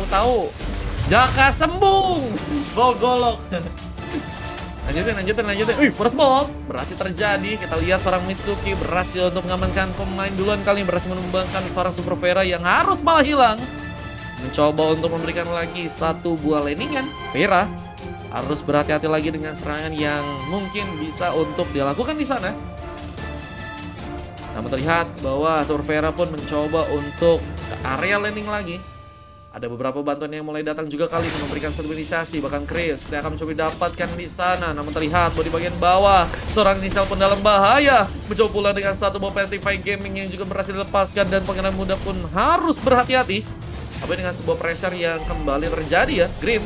Aku tahu. Jaka sembung. Golok. Lanjutin. Wih, first ball berhasil terjadi. Kita lihat seorang Mitsuki berhasil untuk mengamankan pemain duluan kali ini, berhasil menumbangkan seorang Super Vera yang harus malah hilang. Mencoba untuk memberikan lagi satu buah landingan. Vera harus berhati-hati lagi dengan serangan yang mungkin bisa untuk dilakukan di sana. Namun terlihat bahwa Super Vera pun mencoba untuk ke area landing lagi. Ada beberapa bantuan yang mulai datang juga kali ini memberikan satu inisiasi. Bahkan Chris kita akan mencoba dapatkan di sana. Namun terlihat bahwa di bagian bawah seorang inisial pun dalam bahaya. Mencoba pula dengan satu buah Petrify Gaming yang juga berhasil dilepaskan. Dan pengenalan muda pun harus berhati-hati. Tapi dengan sebuah pressure yang kembali terjadi ya, Grim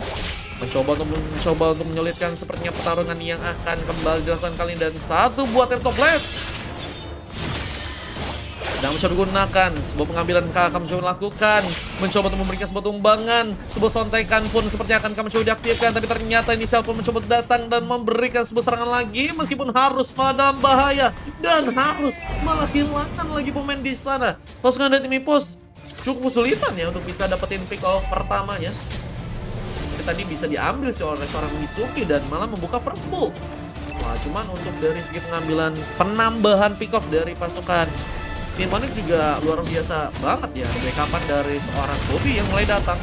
mencoba untuk menyulitkan sepertinya pertarungan yang akan kembali dilakukan kali ini. Dan satu buah Tensor Blade sedang mencoba digunakan. Sebuah pengambilan akan mencoba lakukan, mencoba untuk memberikan sebuah tumbangan. Sebuah sontekan pun sepertinya akan mencoba diaktifkan. Tapi ternyata inisial pun mencoba datang dan memberikan sebuah serangan lagi. Meskipun harus dalam bahaya dan harus malah kehilangan lagi pemain di sana. Pasukan dari tim Ipos cukup kesulitan ya untuk bisa dapetin pick off pertamanya. Tapi tadi bisa diambil sih oleh seorang Mitsuki dan malah membuka first pull. Wah, cuman untuk dari segi pengambilan penambahan pick off dari pasukan Tim Onyx juga luar biasa banget ya. Backupan dari seorang Bobby yang mulai datang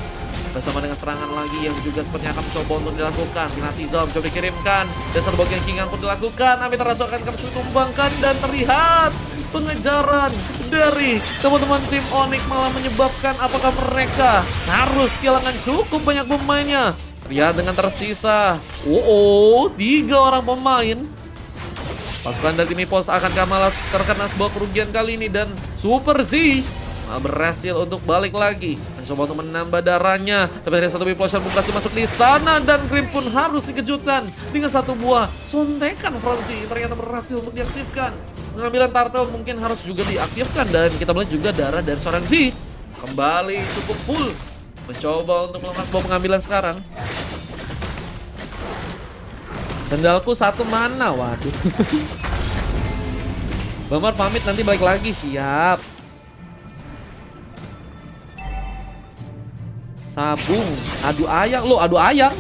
bersama dengan serangan lagi yang juga sepertinya akan mencoba untuk dilakukan. Penalti zone mencoba dikirimkan dan satu bagian kingan pun dilakukan. Amit terasa akan mencoba ditumbangkan dan terlihat pengejaran dari teman-teman tim Onyx malah menyebabkan apakah mereka harus kehilangan cukup banyak pemainnya. Terlihat dengan tersisa 3 orang pemain. Pasukan dari tim Ipos akankah malah terkena sebuah kerugian kali ini. Dan Super Z malah berhasil untuk balik lagi, mencoba untuk menambah darahnya. Tapi ada satu Biplosion berhasil masuk di sana. Dan Grim pun harus dikejutkan dengan satu buah sontekan Frenzy. Ternyata berhasil untuk diaktifkan. Pengambilan turtle mungkin harus juga diaktifkan. Dan kita melihat juga darah dari seorang Z kembali cukup full. Mencoba untuk melepas sebuah pengambilan sekarang. Sendalku 1 mana, waduh. Bamar pamit nanti balik lagi, siap. Sabung, adu ayang, lo adu ayang.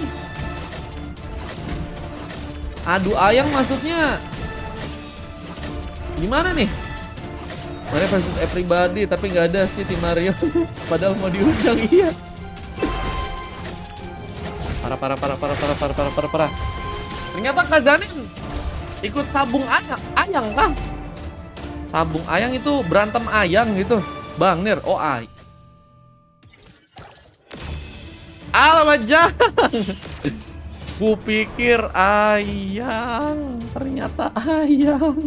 Adu ayang maksudnya gimana nih? Mario versus everybody tapi nggak ada sih tim Mario. Padahal mau diundang, iya. Parah. Ternyata Kazanin ikut sabung ayang kah? Sabung ayang itu berantem ayang gitu. Bang Nir, oh ay. Alamak, kupikir ayang, ternyata ayam.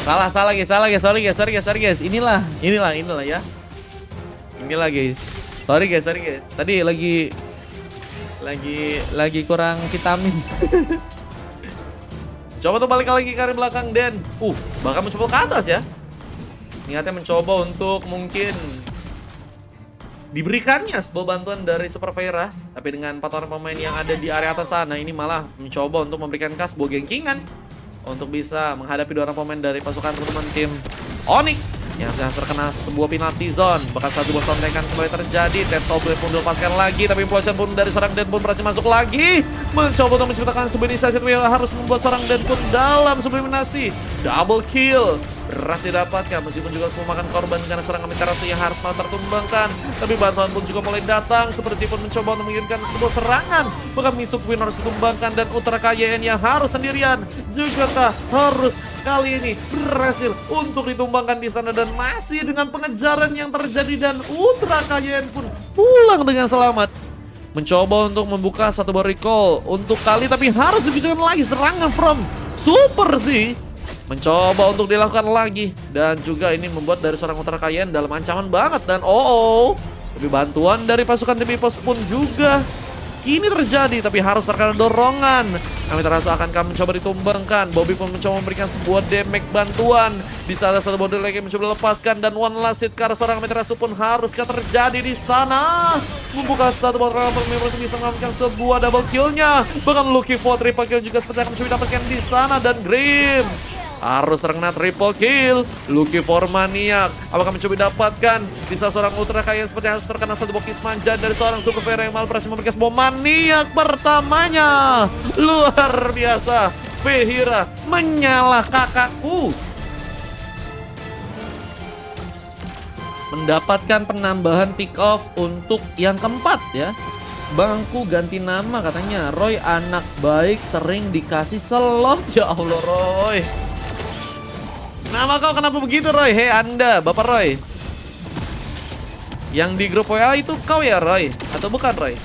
Salah guys, sorry guys. Inilah ya. Inilah guys. Sorry guys. Tadi lagi kurang vitamin. Coba tuh balik lagi ke arah belakang dan bahkan mencoba ke atas ya. Niatnya mencoba untuk mungkin diberikannya sebuah bantuan dari Super Vera. Tapi dengan 4 orang pemain yang ada di area atas sana, ini malah mencoba untuk memberikan sebuah gengkingan untuk bisa menghadapi 2 orang pemain dari pasukan teman-teman tim Onyx yang terkena sebuah penalti zone. Bahkan satu buah sontekan kembali terjadi. Ted Soble pun dilepaskan lagi. Tapi implosion pun dari seorang Den pun berhasil masuk lagi. Mencoba untuk menciptakan sebuah inisiasi. Tapi harus membuat seorang Den pun dalam sebuah eliminasi. Double kill berhasil dapatkan. Meskipun juga harus memakan korban karena seorang Amiterasu yang harus malah tertumbangkan. Tapi bantuan pun juga mulai datang. Seperti pun mencoba untuk mengirimkan sebuah serangan. Bahkan Misukwin harus ditumbangkan. Dan Ultra KYN yang harus sendirian juga harus kali ini berhasil untuk ditumbangkan di sana. Dan masih dengan pengejaran yang terjadi. Dan Ultra KYN pun pulang dengan selamat. Mencoba untuk membuka satu bar recall untuk kali. Tapi harus dibicarakan lagi serangan from Super Z. Mencoba untuk dilakukan lagi. Dan juga ini membuat dari seorang Ultra KYN dalam ancaman banget. Dan tapi bantuan dari pasukan tim Ipos pun juga kini terjadi. Tapi harus terkena dorongan. Amiterasu akankah mencoba ditumbangkan. Bobby pun mencoba memberikan sebuah damage bantuan. Di saat satu body lagi mencoba dilepaskan. Dan one last hit karena seorang Amiterasu pun haruskah terjadi di sana. Membuka satu botol untuk bisa mengamankan sebuah double killnya. Bahkan Lucky for triple kill juga seperti akan mencoba dapatkan di sana. Dan Grim Harus terkena triple kill. Lucky for Maniac. Apakah mencoba dapatkan? Bisa seorang ultra kaya seperti harus terkena satu bokis manja dari seorang Super Vera yang malah berhasil memberikan sebuah Maniac pertamanya. Luar biasa. Vehira menyalah kakakku. Mendapatkan penambahan pick off untuk yang keempat ya. Bangku ganti nama katanya. Roy anak baik sering dikasih selot. Ya Allah Roy. Nama kau kenapa begitu Roy? Hei Anda, Bapak Roy. Yang di grup WA itu kau ya Roy? Atau bukan Roy?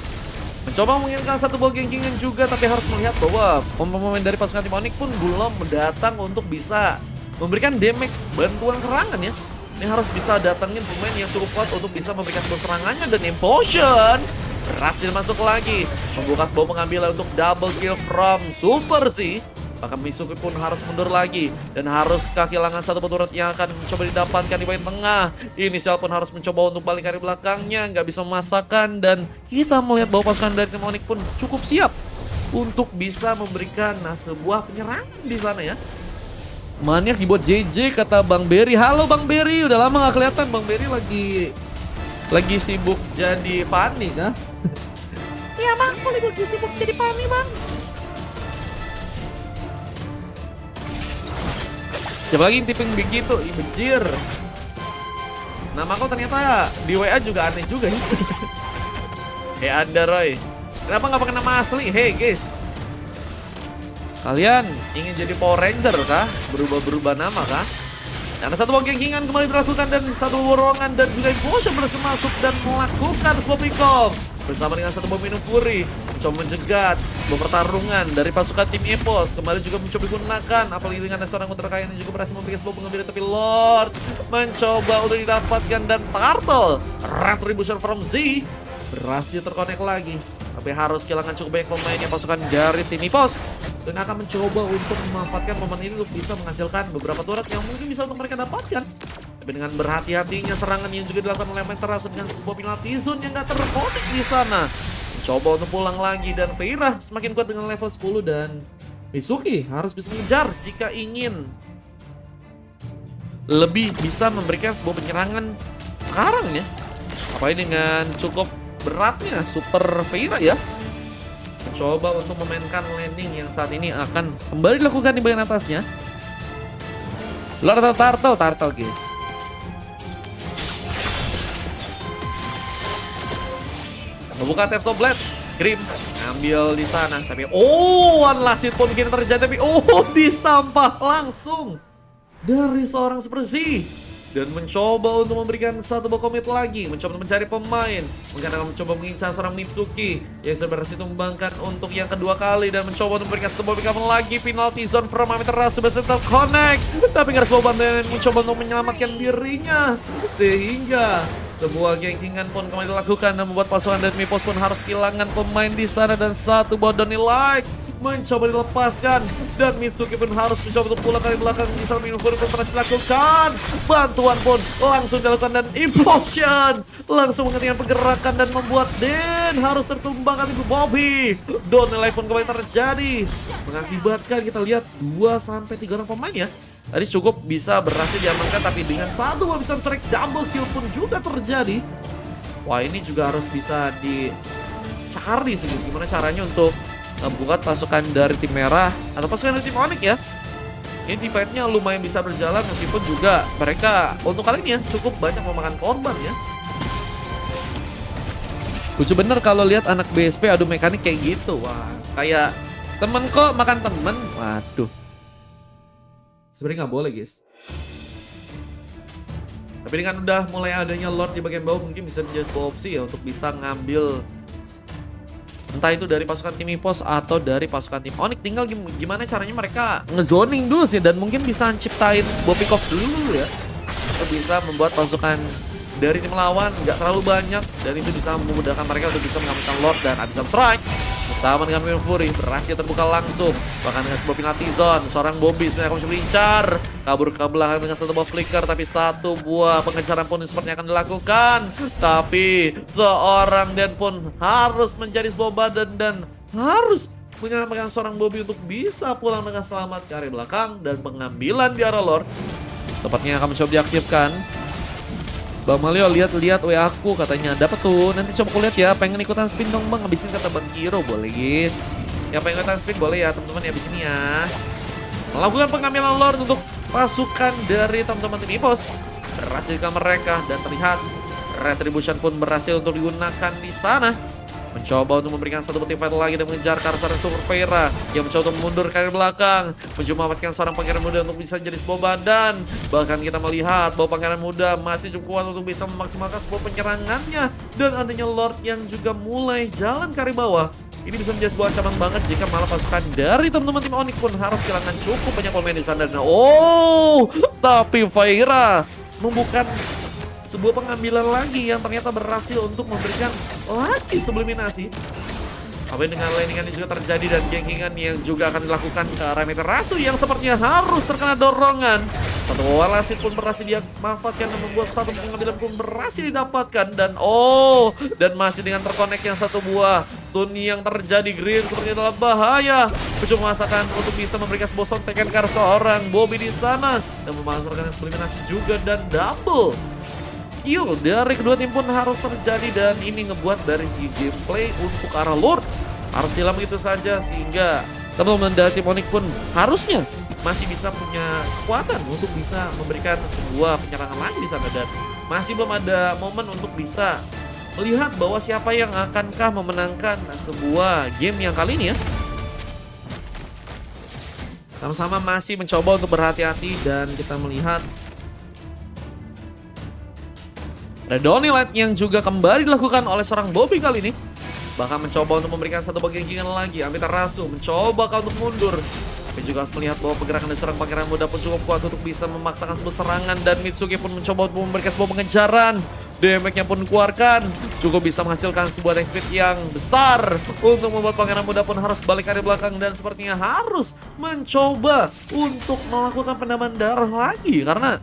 Mencoba menginginkan satu buah gengkingan juga, tapi harus melihat bahwa pemain dari pasukan tim Onyx pun belum datang untuk bisa memberikan damage bantuan serangan ya. Ini harus bisa datangin pemain yang cukup kuat untuk bisa memberikan sebuah serangannya, dan Implosion berhasil masuk lagi. Membuka sebuah pengambilan untuk double kill from Super Z. Maka Mitsuki pun harus mundur lagi dan harus kehilangan satu turret yang akan mencoba didapatkan di bagian tengah. Inisial pun harus mencoba untuk balik dari belakangnya, nggak bisa memasakkan, dan kita melihat bahwa pasukan dari tim Onyx pun cukup siap untuk bisa memberikan sebuah penyerangan di sana ya. Maniac dibuat JJ kata Bang Berry. Halo Bang Berry, udah lama gak kelihatan. Bang Berry lagi sibuk jadi Fanny kah? Iya Bang, aku lagi sibuk jadi Fanny Bang. Siapa lagi tipping begitu? Ih, bejir. Nama kau ternyata di WA juga aneh juga ya. Hei Anda Roy, kenapa nggak pakai nama asli? Hei guys, kalian ingin jadi Power Ranger kah? Berubah-berubah nama kah? Dan satu buah gengkingan kembali dilakukan dan satu dorongan, dan juga Implosion berhasil masuk dan melakukan sebuah pick off bersama dengan satu bom minum Fury, mencoba menjegat sebuah pertarungan dari pasukan tim Epos. Kembali juga mencoba digunakan, apalagi dengan seorang ultra kaya yang juga berhasil memberikan sebuah pengambilan, tapi Lord mencoba untuk didapatkan, dan Turtle Retribution from Z berhasil terkonek lagi. Tapi harus kehilangan cukup banyak pemain yang pasukan dari tim Epos, dan akan mencoba untuk memanfaatkan momen ini untuk bisa menghasilkan beberapa turret yang mungkin bisa untuk mereka dapatkan. Tapi dengan berhati-hatinya serangan yang juga dilakukan oleh Amaterasu dengan sebuah penalti zone yang gak terkonek di sana. Coba untuk pulang lagi, dan Veira semakin kuat dengan level 10, dan Mitsuki harus bisa mengejar jika ingin lebih bisa memberikan sebuah penyerangan sekarang ya. Apalagi dengan cukup beratnya Super Veira ya. Mencoba untuk memainkan landing yang saat ini akan kembali dilakukan di bagian atasnya. Lord atau Turtle guys. Membuka Tap of Blade, Grim ambil di sana, tapi one last hit pun mungkin terjadi, tapi disampah langsung dari seorang Super Z. Dan mencoba untuk memberikan satu buah komit lagi, mencoba untuk mencari pemain, mungkin akan mencoba mengincar seorang Mitsuki yang sudah berhasil tumbangkan untuk yang kedua kali, dan mencoba untuk memberikan satu buah pick up lagi. Penalty zone from Amaterasu berhasil terconnect, tapi nggak ada sebuah bantuan mencoba untuk menyelamatkan dirinya, sehingga sebuah gengkingan pun kembali dilakukan dan membuat pasukan dari Mipos pun harus kehilangan pemain di sana, dan satu buah Donny Like mencoba dilepaskan, dan Mitsuki pun harus mencoba untuk pulang dari belakang. Bisa minum pun berhasil dilakukan, bantuan pun langsung dilakukan, dan Implosion langsung menghentikan pergerakan dan membuat Den harus tertumbangkan Ibu Bobby. Donny Like pun kembali terjadi, mengakibatkan kita lihat 2-3 orang pemain ya. Tadi cukup bisa berhasil diamankan, tapi dengan satu bisa strike double kill pun juga terjadi. Wah, ini juga harus bisa dicari sih gimana caranya untuk membuat pasukan dari tim merah atau pasukan dari tim Onyx ya. Ini fight-nya lumayan bisa berjalan, meskipun juga mereka untuk kali ini ya cukup banyak memakan korban ya. Lucu bener kalau lihat anak BSP adu mekanik kayak gitu. Wah, kayak temen kok makan temen. Waduh, sebenarnya nggak boleh guys. Tapi dengan udah mulai adanya Lord di bagian bawah, mungkin bisa menjadi sebuah opsi ya untuk bisa ngambil entah itu dari pasukan tim Epos atau dari pasukan tim Onyx. Tinggal gimana caranya mereka ngezoning dulu sih, dan mungkin bisa ciptain sebuah pick off dulu ya, untuk bisa membuat pasukan dari tim lawan nggak terlalu banyak, dan itu bisa memudahkan mereka untuk bisa mengamankan Lord. Dan Abyssal Strike bersama dengan Minun Fury berhasil terbuka langsung, bahkan dengan sebuah penalty zone. Seorang Bobby sebenarnya akan mencoba lincar kabur ke belakang dengan satu buah flicker, tapi satu buah pengejaran pun sepertinya akan dilakukan. Tapi seorang Den pun harus menjadi sebuah badan dan harus menyelamatkan seorang Bobby untuk bisa pulang dengan selamat ke area belakang. Dan pengambilan di arah Lord sepertinya akan mencoba diaktifkan. Bang Malio, lihat-lihat WA aku katanya. Dapat tuh, nanti coba aku lihat ya. Pengen ikutan spin dong bang, habisin kata Bang Kiro. Boleh guys. Yang pengen ikutan spin boleh ya teman-teman ya, habis ini ya. Melakukan pengambilan Lord untuk pasukan dari teman-teman tim EPOS. Berhasilkan mereka dan terlihat Retribution pun berhasil untuk digunakan di sana. Mencoba untuk memberikan satu bukti fight lagi dan mengejar ke arah seorang Super Vera yang mencoba untuk mundur ke arah belakang, mencoba memanfaatkan seorang pangeran muda untuk bisa jadi sebuah badan. Bahkan kita melihat bahwa pangeran muda masih cukup kuat untuk bisa memaksimalkan sebuah penyerangannya, dan adanya Lord yang juga mulai jalan ke arah bawah. Ini bisa menjadi sebuah ancaman banget jika malah pasukan dari teman-teman tim Onyx pun harus kehilangan cukup banyak pemain di sana. Dan tapi Vera membuka sebuah pengambilan lagi yang ternyata berhasil untuk memberikan lagi subliminasi. Apa dengan landingan ini juga terjadi dan gengkingan yang juga akan dilakukan ke arah Amaterasu yang sepertinya harus terkena dorongan. Satu walasit pun berhasil dia manfaatkan dan membuat satu pengambilan pun berhasil didapatkan. Dan masih dengan terkonek yang satu buah stun yang terjadi. Green sepertinya dalam bahaya. Mencoba memasakkan untuk bisa memberikan sebuah sontekan ke arah seorang Bobby di sana dan memasarkan subliminasi juga, dan double kill dari kedua tim pun harus terjadi. Dan ini ngebuat dari segi gameplay untuk arah Lord harus hilang begitu saja, sehingga teman-teman dari tim Onyx pun harusnya masih bisa punya kekuatan untuk bisa memberikan sebuah penyerangan lagi di sana. Dan masih belum ada momen untuk bisa melihat bahwa siapa yang akankah memenangkan sebuah game yang kali ini ya. Sama-sama masih mencoba untuk berhati-hati, dan kita melihat Red Light yang juga kembali dilakukan oleh seorang Bobby kali ini. Bahkan mencoba untuk memberikan satu bagian gengkingan lagi. Amaterasu mencoba untuk mundur. Tapi juga harus melihat bahwa pergerakan dari seorang pangeran muda pun cukup kuat untuk bisa memaksakan sebuah serangan. Dan Mitsuki pun mencoba untuk memberikan sebuah pengejaran. Damage-nya pun dikeluarkan. Cukup bisa menghasilkan sebuah attack speed yang besar untuk membuat pangeran muda pun harus balik ke area belakang. Dan sepertinya harus mencoba untuk melakukan penambahan darah lagi. Karena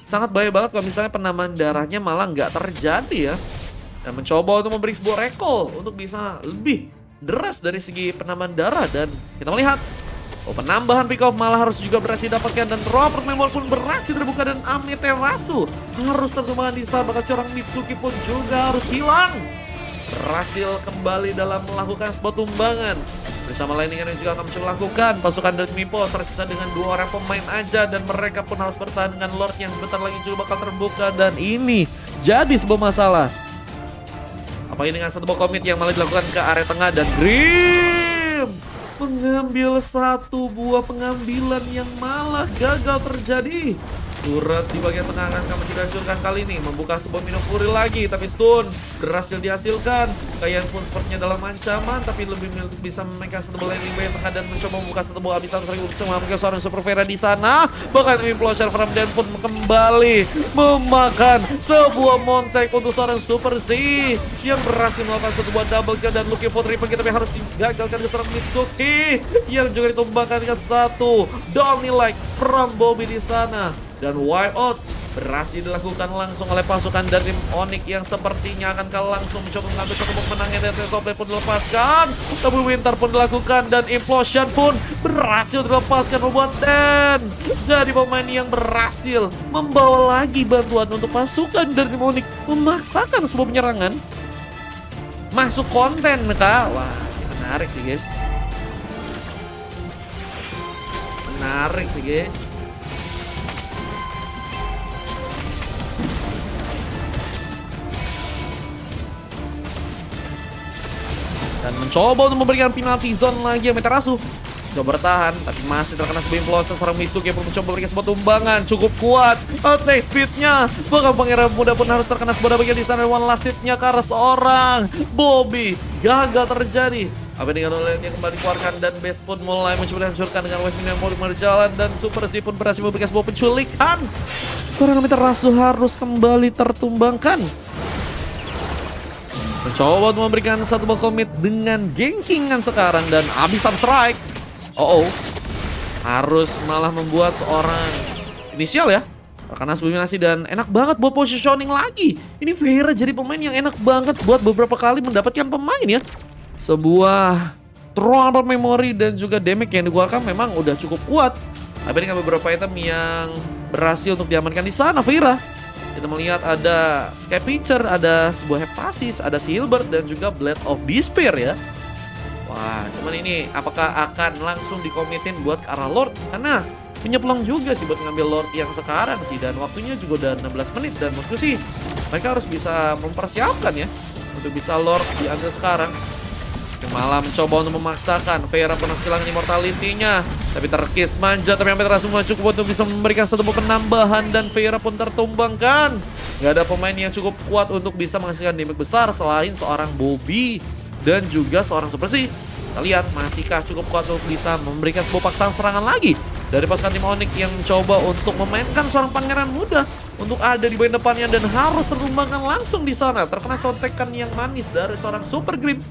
sangat bahaya banget kalau misalnya penambahan darahnya malah nggak terjadi ya. Dan mencoba untuk memberi sebuah recall untuk bisa lebih deras dari segi penambahan darah. Dan kita melihat penambahan pick off malah harus juga berhasil didapatkan. Dan Robert Memor pun berhasil terbuka, dan Amaterasu harus tertumbangkan di sana. Bahkan seorang Mitsuki pun juga harus hilang. Berhasil kembali dalam melakukan sebuah tumbangan. Bersama landingan yang juga akan mencoba lakukan. Pasukan dari Mipo tersisa dengan 2 orang pemain aja, dan mereka pun harus bertahan dengan Lord yang sebentar lagi juga bakal terbuka. Dan ini jadi sebuah masalah. Apalagi dengan satu buah komit yang malah dilakukan ke area tengah, dan Grim mengambil satu buah pengambilan yang malah gagal terjadi. Turret di bagian tengah akan kamu sudah hancurkan kali ini. Membuka sebuah Mino Fury lagi, tapi stun berhasil dihasilkan. Kayan pun sepertinya dalam ancaman, tapi lebih untuk bisa memainkan satu bola yang bagian tengah dan mencoba membuka satu buah abisan untuk bisa mengamankan seorang Super Vera di sana. Bahkan Implosion from Dan pun kembali memakan sebuah montek untuk seorang Super Z yang berhasil melakukan satu buah double kill. Dan looking for triple kill, tapi harus digagalkan ke seorang Mitsuki yang juga ditumbangkan dengan satu Donny like from Bobby di sana. Dan wild out berhasil dilakukan langsung oleh pasukan dari tim Onyx yang sepertinya akan langsung mencoba mengambil satu kemenangan. Dan Tesople pun dilepaskan, Double Winter pun dilakukan, dan Implosion pun berhasil dilepaskan membuat Dan jadi pemain yang berhasil membawa lagi bantuan untuk pasukan dari tim Onyx memaksakan sebuah penyerangan masuk konten kak. Wah, ini menarik sih guys, menarik sih guys. Dan mencoba untuk memberikan penalti zone lagi Amaterasu. Coba bertahan, tapi masih terkena sebuah implosion. Seorang Mitsuki pun mencoba memberikan sebuah tumbangan cukup kuat. Attack speednya, bahkan pangeran muda pun harus terkena sebuah bagian di sana. One last hit-nya ke arah seorang Bobby gagal terjadi. Apa dengan oleh yang kembali dikeluarkan, dan base pun mulai mencoba dihancurkan dengan wave yang mau berjalan. Dan Super Z pun berhasil memberikan sebuah penculikan. Seorang Amaterasu harus kembali tertumbangkan. Mencoba untuk memberikan satu buah komit dengan gengkingan sekarang, dan abisan strike. Harus malah membuat seorang inisial ya karena subliminasi, dan enak banget buat positioning lagi. Ini Vera jadi pemain yang enak banget buat beberapa kali mendapatkan pemain ya. Sebuah Throne Memory dan juga damage yang dikeluarkan memang udah cukup kuat. Tapi dengan beberapa item yang berhasil untuk diamankan di sana, Fira. Kita melihat ada Scavenger, ada sebuah Heptasis, ada Silver dan juga Blade of Despair ya. Wah, cuman ini apakah akan langsung dikomitin buat ke arah Lord? Karena punya peluang juga sih buat ngambil Lord yang sekarang sih. Dan waktunya juga udah 16 menit. Dan menurutku sih mereka harus bisa mempersiapkan ya untuk bisa Lord diambil sekarang. Malah mencoba untuk memaksakan. Vera pun kehilangan immortality-nya. Tapi terkis manja. Tapi sampai terasa semua cukup untuk bisa memberikan satu penambahan. Dan Vera pun tertumbangkan. Gak ada pemain yang cukup kuat untuk bisa menghasilkan damage besar selain seorang Bobby dan juga seorang Super C. Kita lihat masihkah cukup kuat untuk bisa memberikan sebuah paksaan serangan lagi dari pasukan tim Onyx yang mencoba untuk memainkan seorang pangeran muda untuk ada di bagian depannya dan harus tertumbangkan langsung di sana. Terkena sontekan yang manis dari seorang Super Grim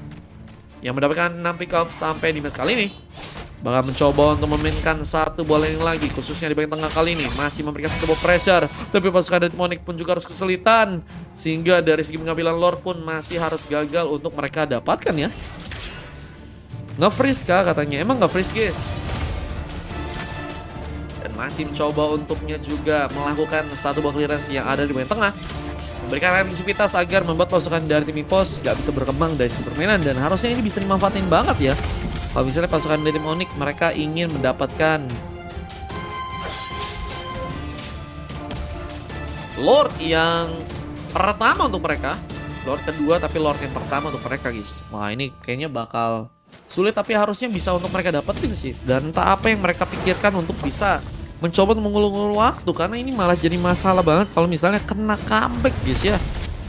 yang mendapatkan 6 pick off sampai di match kali ini. Bakal mencoba untuk memainkan satu bola yang lagi, khususnya di bagian tengah kali ini. Masih memberikan satu pressure, tapi pasukan dari Onyx pun juga harus kesulitan. Sehingga dari segi pengambilan Lord pun masih harus gagal untuk mereka dapatkan ya. Nge-freeze kah katanya? Emang nge-freeze guys? Dan masih mencoba untuknya juga melakukan satu buah clearance yang ada di bagian tengah. Memberikan agresivitas agar membuat pasukan dari tim EPOS gak bisa berkembang dari segi permainan. Dan harusnya ini bisa dimanfaatin banget ya. Kalau misalnya pasukan dari tim Onyx mereka ingin mendapatkan Lord yang pertama untuk mereka. Lord kedua tapi Lord yang pertama untuk mereka guys. Wah ini kayaknya bakal sulit tapi harusnya bisa untuk mereka dapetin sih. Dan entah apa yang mereka pikirkan untuk bisa mencoba untuk mengulur-ulur waktu. Karena ini malah jadi masalah banget kalau misalnya kena comeback guys ya.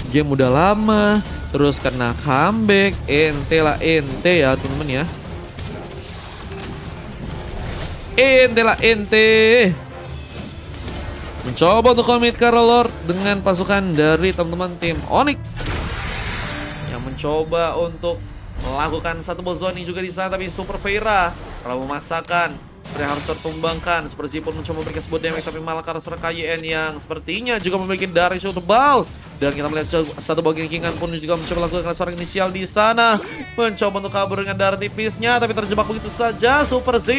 Game udah lama terus kena comeback. Ente lah ente ya temen-temen ya. Ente lah ente. Mencoba untuk commit ke Lord dengan pasukan dari teman-teman tim Onyx yang mencoba untuk melakukan satu ball zoning juga di sana. Tapi Super Vera terlalu memaksakan, seperti harus tertumbangkan. Seperti pun mencoba memberikan sebuah damage tapi malah karena seorang KYN yang sepertinya juga memiliki dari show tebal. Dan kita melihat satu bagian kingan pun juga mencoba melakukan seorang inisial di sana. Mencoba untuk kabur dengan darah tipisnya tapi terjebak begitu saja. Super Z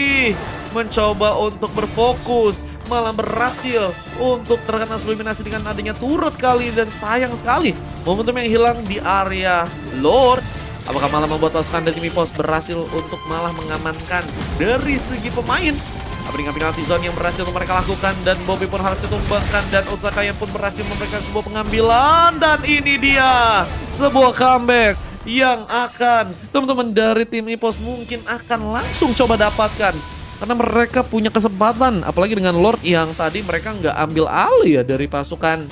mencoba untuk berfokus, malah berhasil untuk terkena eliminasi dengan adanya turret kali. Dan sayang sekali momentum yang hilang di area Lord. Apakah malah membuat pasukan dari tim EPOS berhasil untuk malah mengamankan dari segi pemain? Apakah penalti zone yang berhasil untuk mereka lakukan dan Bobby pun harus ditumbangkan dan Utakaya pun berhasil memberikan sebuah pengambilan. Dan ini dia sebuah comeback yang akan teman-teman dari tim EPOS mungkin akan langsung coba dapatkan. Karena mereka punya kesempatan, apalagi dengan Lord yang tadi mereka nggak ambil alih ya dari pasukan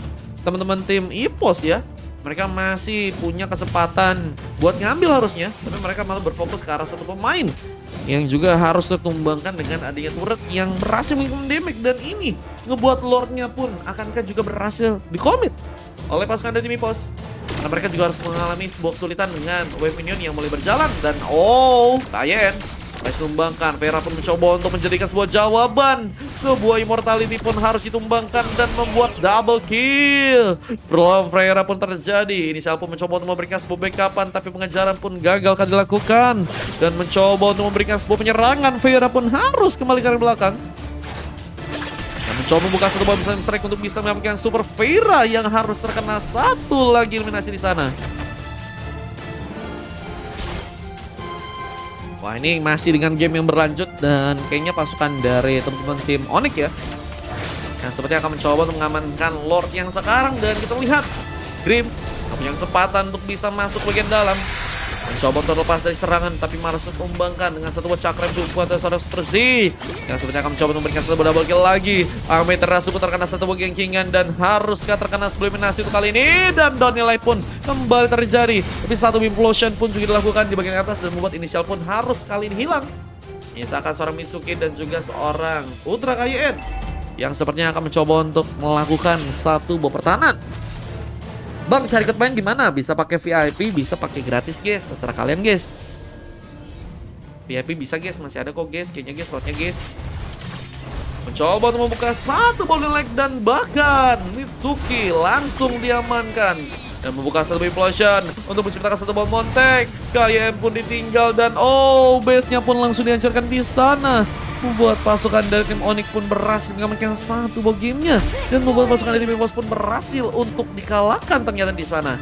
teman-teman tim EPOS ya. Mereka masih punya kesempatan buat ngambil harusnya, tapi mereka malah berfokus ke arah satu pemain yang juga harus tertumbangkan dengan adanya turret yang berhasil mengikuti damage. Dan ini ngebuat Lordnya pun akankah juga berhasil dikomit oleh pasukan dari tim EPOS. Karena mereka juga harus mengalami sebuah kesulitan dengan wave minion yang mulai berjalan. Dan KYN ditumbangkan. Vera pun mencoba untuk menjadikan sebuah jawaban. Sebuah immortality pun harus ditumbangkan dan membuat double kill. From Vera pun terjadi. Inisial pun mencoba untuk memberikan sebuah backupan, tapi pengejaran pun gagal dilakukan. Dan mencoba untuk memberikan sebuah penyerangan. Vera pun harus kembali ke belakang. Dan mencoba membuka satu bomb strike untuk bisa mengamankan Super Vera yang harus terkena satu lagi eliminasi di sana. Wah ini masih dengan game yang berlanjut dan kayaknya pasukan dari teman-teman tim Onyx ya yang seperti akan mencoba untuk mengamankan Lord yang sekarang. Dan kita lihat Grim punya kesempatan untuk bisa masuk bagian dalam, mencoba untuk lepas dari serangan tapi malah ditumbangkan dengan satu buah cakram cukup kuat dari seorang Super Z yang sepertinya akan mencoba memberikan satu double kill lagi. Ameterasu pun terkena satu buah gengkingan dan haruskah terkena eliminasi untuk kali ini. Dan down nilai pun kembali terjadi, tapi satu implosion pun juga dilakukan di bagian atas dan membuat inisial pun harus kali ini hilang. Menyisakan seorang Mitsuki dan juga seorang Ultra KYN yang sepertinya akan mencoba untuk melakukan satu buah pertahanan. Bang, cari ikut main gimana? Bisa pakai VIP, bisa pakai gratis guys, terserah kalian guys. VIP bisa guys, masih ada kok guys, kayaknya guys, slotnya guys. Mencoba untuk membuka satu ball leg dan bahkan Mitsuki langsung diamankan dan membuka satu implosion untuk menciptakan satu bom montek. KYM pun ditinggal dan base-nya pun langsung dihancurkan di sana. Membuat pasukan dari tim Onyx pun berhasil mengamankan satu bom gamenya dan membuat pasukan dari tim EVOS pun berhasil untuk dikalahkan ternyata di sana.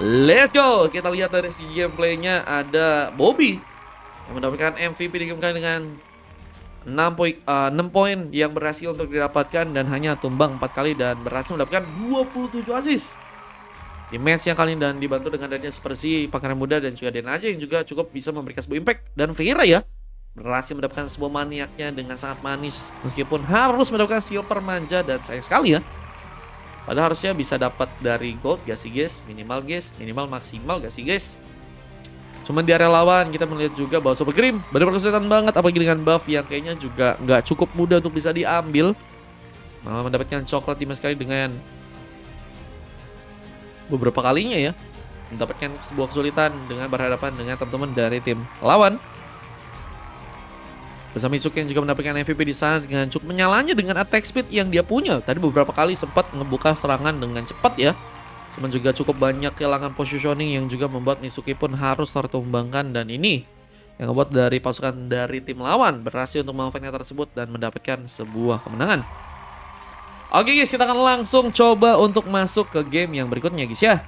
Let's go. Kita lihat dari segi gameplaynya ada Bobby yang mendapatkan MVP di game kali dengan 6 poin yang berhasil untuk didapatkan dan hanya tumbang 4 kali dan berhasil mendapatkan 27 assist di match yang kali ini, dan dibantu dengan adanya seperti Pangeran Muda dan juga Denaja yang juga cukup bisa memberikan sebuah impact. Dan Vera ya berhasil mendapatkan sebuah maniaknya dengan sangat manis meskipun harus mendapatkan silver manja dan sayang sekali ya. Padahal harusnya bisa dapat dari gold gak sih guys? Minimal guys, minimal maksimal gak sih guys? Cuman di area lawan kita melihat juga bahwa Super Grim benar-benar kesulitan banget, apalagi dengan buff yang kayaknya juga nggak cukup mudah untuk bisa diambil. Malah mendapatkan coklat Dimas sekali dengan beberapa kalinya ya mendapatkan sebuah kesulitan dengan berhadapan dengan teman-teman dari tim lawan. Bersama Isuke yang juga mendapatkan MVP di sana dengan cukup menyalanya dengan attack speed yang dia punya. Tadi beberapa kali sempat ngebuka serangan dengan cepat ya. Cuman juga cukup banyak kehilangan positioning yang juga membuat Mitsuki pun harus tertumbangkan, dan ini yang membuat dari pasukan dari tim lawan berhasil untuk memanfaatkan tersebut dan mendapatkan sebuah kemenangan. Oke guys, kita akan langsung coba untuk masuk ke game yang berikutnya guys ya.